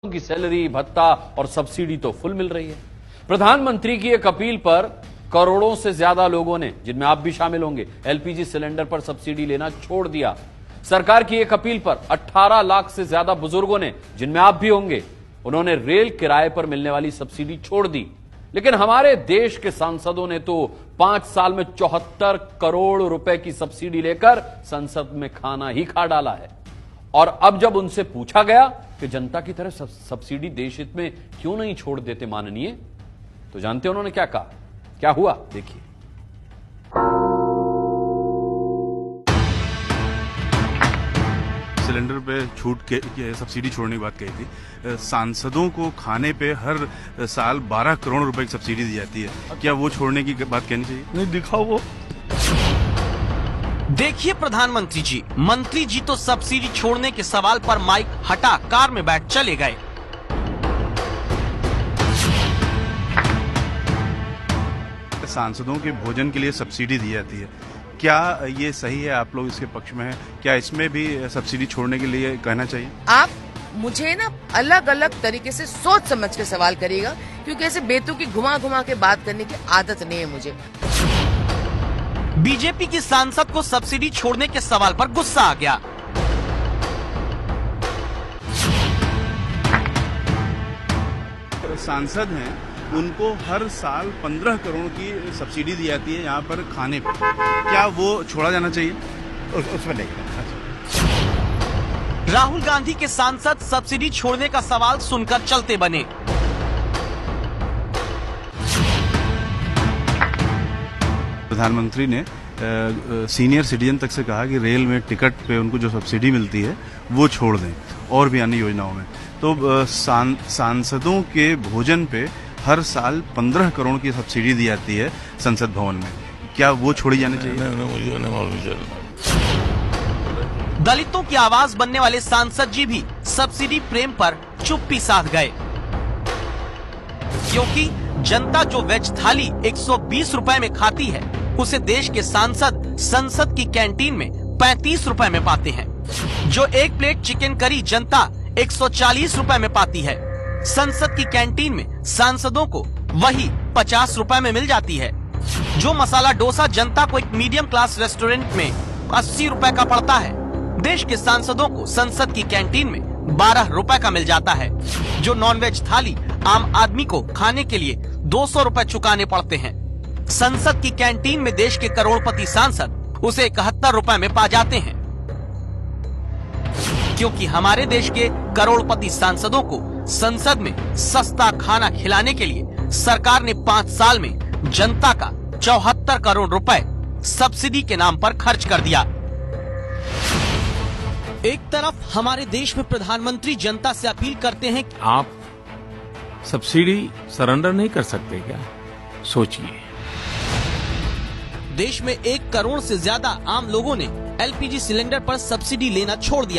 की सैलरी, भत्ता और सब्सिडी तो फुल मिल रही है। प्रधानमंत्री की एक अपील पर करोड़ों से ज्यादा लोगों ने, जिनमें आप भी शामिल होंगे, एलपीजी सिलेंडर पर सब्सिडी लेना छोड़ दिया। सरकार की एक अपील पर 18 लाख से ज्यादा बुजुर्गों ने, जिनमें आप भी होंगे, उन्होंने रेल किराए पर मिलने वाली सब्सिडी छोड़ दी। लेकिन हमारे देश के सांसदों ने तो 5 साल में 74 करोड़ रुपए की सब्सिडी लेकर संसद में खाना ही खा डाला है। और अब जब उनसे पूछा गया कि जनता की तरह सब्सिडी देश हित में क्यों नहीं छोड़ देते माननीय, तो जानते हैं उन्होंने क्या कहा? क्या हुआ, देखिए। सिलेंडर पे छूट के सब्सिडी छोड़ने की बात कही थी। सांसदों को खाने पे हर साल 12 करोड़ रुपए की सब्सिडी दी जाती है। क्या वो छोड़ने की बात कहनी चाहिए? नहीं, दिखाओ वो। देखिए प्रधानमंत्री जी, मंत्री जी तो सब्सिडी छोड़ने के सवाल पर माइक हटा कार में बैठ चले गए। सांसदों के भोजन के लिए सब्सिडी दी जाती है, क्या ये सही है? आप लोग इसके पक्ष में हैं? क्या इसमें भी सब्सिडी छोड़ने के लिए कहना चाहिए? आप मुझे ना अलग अलग तरीके से सोच समझ के सवाल करिएगा, क्योंकि ऐसे बेतुकी घुमा घुमा के बात करने की आदत नहीं है मुझे। बीजेपी की सांसद को सब्सिडी छोड़ने के सवाल पर गुस्सा आ गया। सांसद हैं, उनको हर साल 15 करोड़ की सब्सिडी दी जाती है यहाँ पर खाने पर, क्या वो छोड़ा जाना चाहिए? उसमें नहीं। राहुल गांधी के सांसद सब्सिडी छोड़ने का सवाल सुनकर चलते बने। प्रधानमंत्री ने सीनियर सिटीजन तक से कहा कि रेल में टिकट पे उनको जो सब्सिडी मिलती है वो छोड़ दें, और भी अन्य योजनाओं में। तो सांसदों के भोजन पे हर साल 15 करोड़ की सब्सिडी दी जाती है संसद भवन में, क्या वो छोड़ी जानी चाहिए? मुझे नहीं मालूम। दलितों की आवाज बनने वाले सांसद जी भी सब्सिडी प्रेम पर चुप्पी साध गए, क्योंकि जनता जो वेज थाली 120 रुपए में खाती है, उसे देश के सांसद संसद की कैंटीन में 35 रुपए में पाते हैं। जो एक प्लेट चिकन करी जनता 140 रुपए में पाती है, संसद की कैंटीन में सांसदों को वही 50 रुपए में मिल जाती है। जो मसाला डोसा जनता को एक मीडियम क्लास रेस्टोरेंट में 80 रुपए का पड़ता है, देश के सांसदों को संसद की कैंटीन में 12 रुपए का मिल जाता है। जो नॉनवेज थाली आम आदमी को खाने के लिए 200 रुपए चुकाने पड़ते हैं, संसद की कैंटीन में देश के करोड़पति सांसद उसे 71 रुपए में पा जाते हैं। क्योंकि हमारे देश के करोड़पति सांसदों को संसद में सस्ता खाना खिलाने के लिए सरकार ने 5 साल में जनता का 74 करोड़ रुपए सब्सिडी के नाम पर खर्च कर दिया। एक तरफ हमारे देश में प्रधानमंत्री जनता से अपील करते हैं कि आप सब्सिडी सरेंडर नहीं कर सकते क्या? सोचिए। देश में 1 करोड़ से ज्यादा आम लोगों ने एलपीजी सिलेंडर पर सब्सिडी लेना छोड़ दिया।